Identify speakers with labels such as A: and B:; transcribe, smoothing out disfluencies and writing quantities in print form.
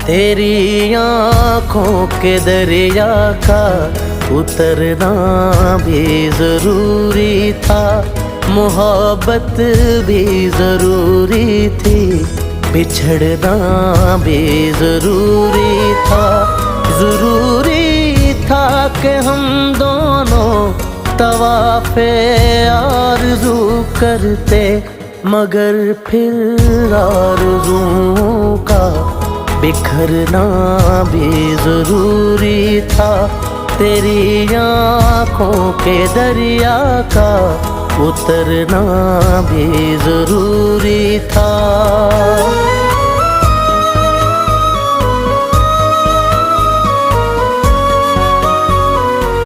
A: तेरी आँखों के दरिया का उतरना भी जरूरी था, मोहब्बत भी जरूरी थी, बिछड़ना भी जरूरी था। जरूरी था कि हम दोनों तवाफ़े आरज़ू करते, मगर फिर आरज़ुओं का बिखरना भी जरूरी था। तेरी आँखों के दरिया का उतरना भी जरूरी था।